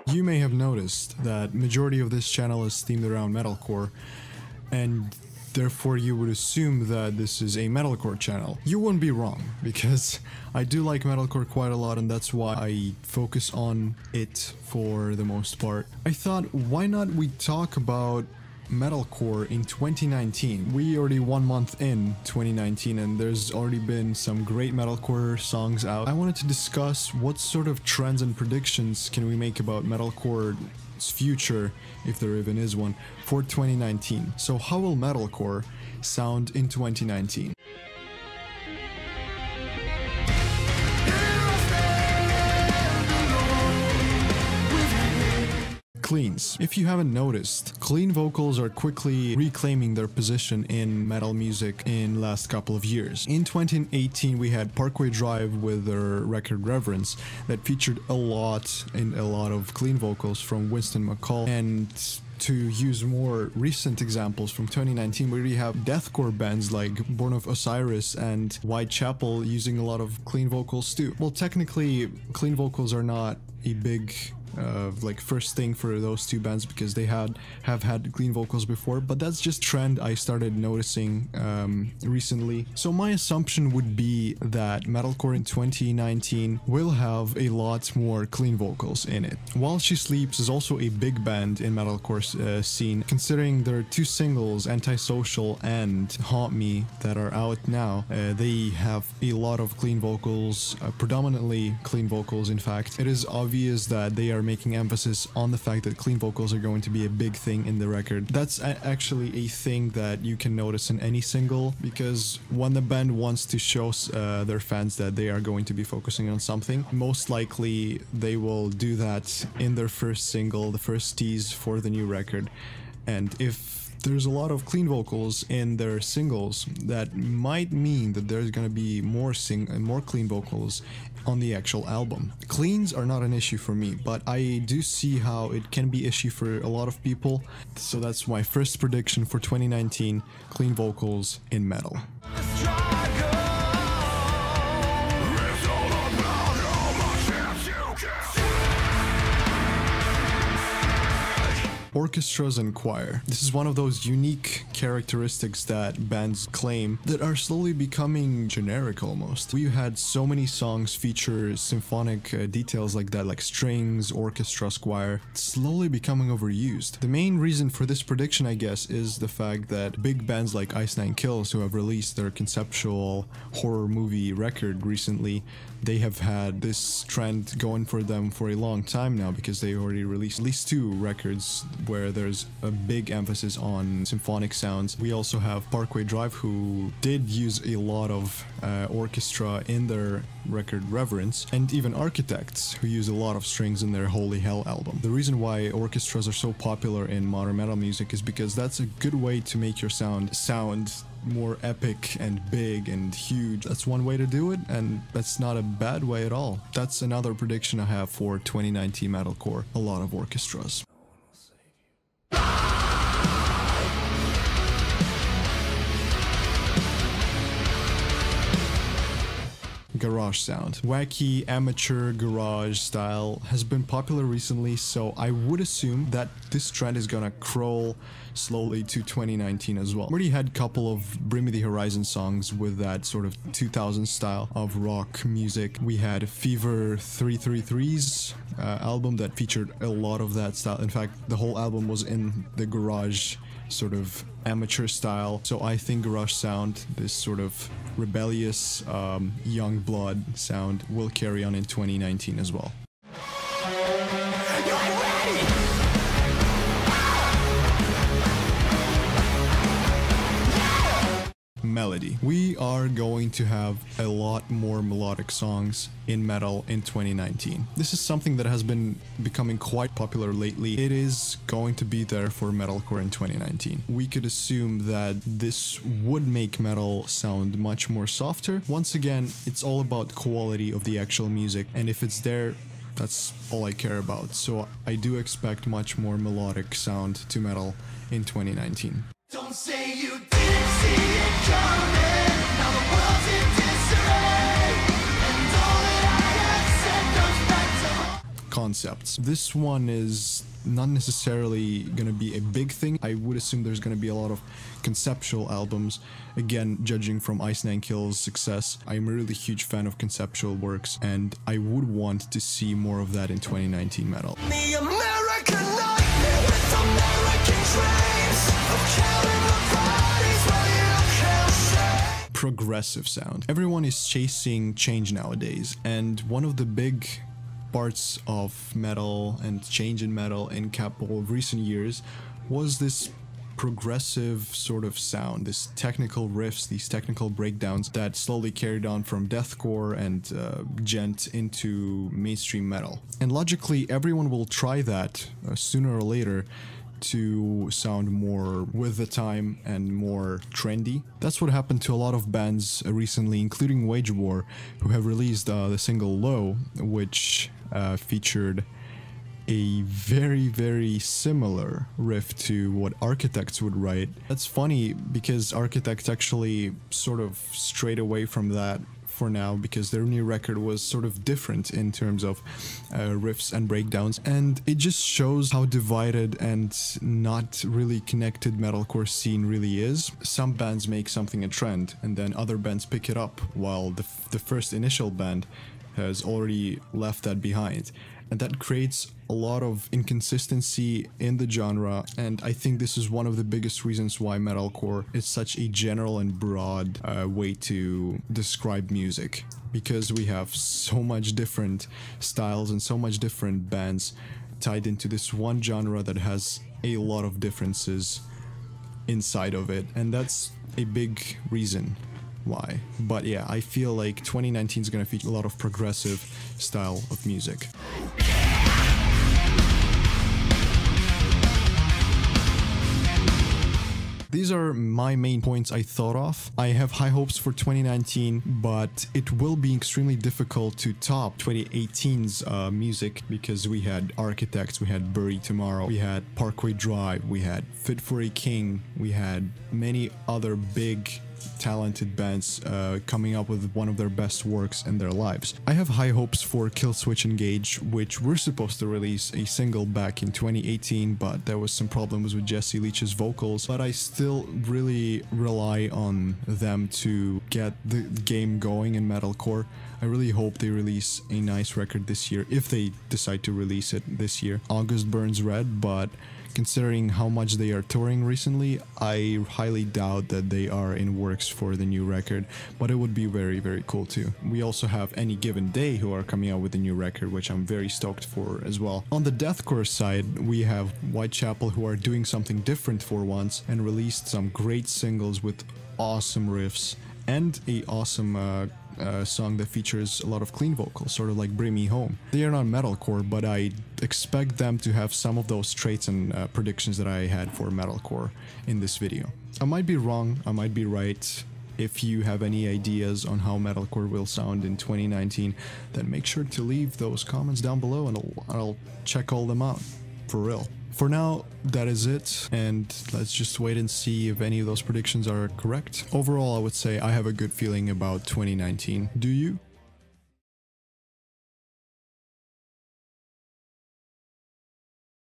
You may have noticed that majority of this channel is themed around metalcore, and therefore you would assume that this is a metalcore channel. You wouldn't be wrong, because I do like metalcore quite a lot, and that's why I focus on it for the most part. I thought, why not we talk about metalcore in 2019. We already 1 month in 2019 and there's already been some great metalcore songs out. I wanted to discuss what sort of trends and predictions can we make about metalcore's future, if there even is one, for 2019. So how will metalcore sound in 2019? Cleans. If you haven't noticed, clean vocals are quickly reclaiming their position in metal music in last couple of years. In 2018 we had Parkway Drive with their record Reverence that featured a lot of clean vocals from Winston McCall, and to use more recent examples from 2019, we already have deathcore bands like Born of Osiris and Whitechapel using a lot of clean vocals too. Well, technically clean vocals are not a big like first thing for those two bands because they have had clean vocals before, but that's just trend I started noticing recently. So my assumption would be that metalcore in 2019 will have a lot more clean vocals in it. While She Sleeps is also a big band in metalcore scene, considering their two singles, Antisocial and Haunt Me, that are out now. They have a lot of clean vocals, predominantly clean vocals in fact. It is obvious that they are making emphasis on the fact that clean vocals are going to be a big thing in the record. That's actually a thing that you can notice in any single, because when the band wants to show their fans that they are going to be focusing on something, most likely they will do that in their first single, the first tease for the new record. And if there's a lot of clean vocals in their singles, that might mean that there's gonna be more clean vocals on the actual album. Cleans are not an issue for me, but I do see how it can be an issue for a lot of people. So that's my first prediction for 2019, clean vocals in metal. Orchestras and choir. This is one of those unique characteristics that bands claim that are slowly becoming generic almost. We had so many songs feature symphonic details like that, like strings, orchestra, choir. It's slowly becoming overused. The main reason for this prediction, I guess, is the fact that big bands like Ice Nine Kills, who have released their conceptual horror movie record recently, they have had this trend going for them for a long time now, because they already released at least 2 records where there's a big emphasis on symphonic sounds. We also have Parkway Drive, who did use a lot of orchestra in their record Reverence, and even Architects, who use a lot of strings in their Holy Hell album. The reason why orchestras are so popular in modern metal music is because that's a good way to make your sound more epic and big and huge. That's one way to do it, and that's not a bad way at all. That's another prediction I have for 2019 metalcore, a lot of orchestras. Garage sound. Wacky, amateur garage style has been popular recently, so I would assume that this trend is gonna crawl slowly to 2019 as well. We already had a couple of Bring Me the Horizon songs with that sort of 2000 style of rock music. We had Fever 333's album that featured a lot of that style. In fact, the whole album was in the garage sort of amateur style. So I think garage sound, this sort of rebellious young blood sound, will carry on in 2019 as well. Melody. We are going to have a lot more melodic songs in metal in 2019. This is something that has been becoming quite popular lately. It is going to be there for metalcore in 2019. We could assume that this would make metal sound much more softer. Once again, it's all about quality of the actual music, and if it's there, that's all I care about. So I do expect much more melodic sound to metal in 2019. Don't say you didn't see it coming. Now the world's in disarray, and all that I have said goes back to concepts. This one is not necessarily gonna be a big thing. I would assume there's gonna be a lot of conceptual albums. Again, judging from Ice Nine Kills' success, I'm a really huge fan of conceptual works, and I would want to see more of that in 2019 metal. The American nightmare with American dreams of killing the bodies where you can't see. Progressive sound. Everyone is chasing change nowadays, and one of the big parts of metal and change in metal in couple of recent years was this progressive sort of sound, this technical riffs, these technical breakdowns that slowly carried on from deathcore and gent into mainstream metal. And logically, everyone will try that sooner or later to sound more with the time and more trendy. That's what happened to a lot of bands recently, including Wage War, who have released the single Low, which featured a very similar riff to what Architects would write. That's funny because Architects actually sort of strayed away from that for now, because their new record was sort of different in terms of riffs and breakdowns, and it just shows how divided and not really connected metalcore scene really is. Some bands make something a trend, and then other bands pick it up, while the first initial band has already left that behind. And that creates a lot of inconsistency in the genre, and I think this is one of the biggest reasons why metalcore is such a general and broad way to describe music, because we have so much different styles and so much different bands tied into this one genre that has a lot of differences inside of it, and that's a big reason why. But yeah, I feel like 2019 is gonna feature a lot of progressive style of music. These are my main points I thought of. I have high hopes for 2019, but it will be extremely difficult to top 2018's music, because we had Architects, we had Bury Tomorrow, we had Parkway Drive, we had Fit for a King, we had many other big talented bands coming up with one of their best works in their lives. I have high hopes for Killswitch Engage, which were supposed to release a single back in 2018, but there was some problems with Jesse Leach's vocals, but I still really rely on them to get the game going in metalcore. I really hope they release a nice record this year, if they decide to release it this year. August Burns Red, but considering how much they are touring recently, I highly doubt that they are in works for the new record, but it would be very cool too. We also have Any Given Day, who are coming out with a new record, which I'm very stoked for as well. On the deathcore side, we have Whitechapel, who are doing something different for once and released some great singles with awesome riffs and a awesome song that features a lot of clean vocals, sort of like Bring Me Home. They are not metalcore, but I expect them to have some of those traits and predictions that I had for metalcore in this video. I might be wrong, I might be right. If you have any ideas on how metalcore will sound in 2019, then make sure to leave those comments down below and I'll check all them out, for real. For now, that is it, and let's just wait and see if any of those predictions are correct. Overall, I would say I have a good feeling about 2019. Do you?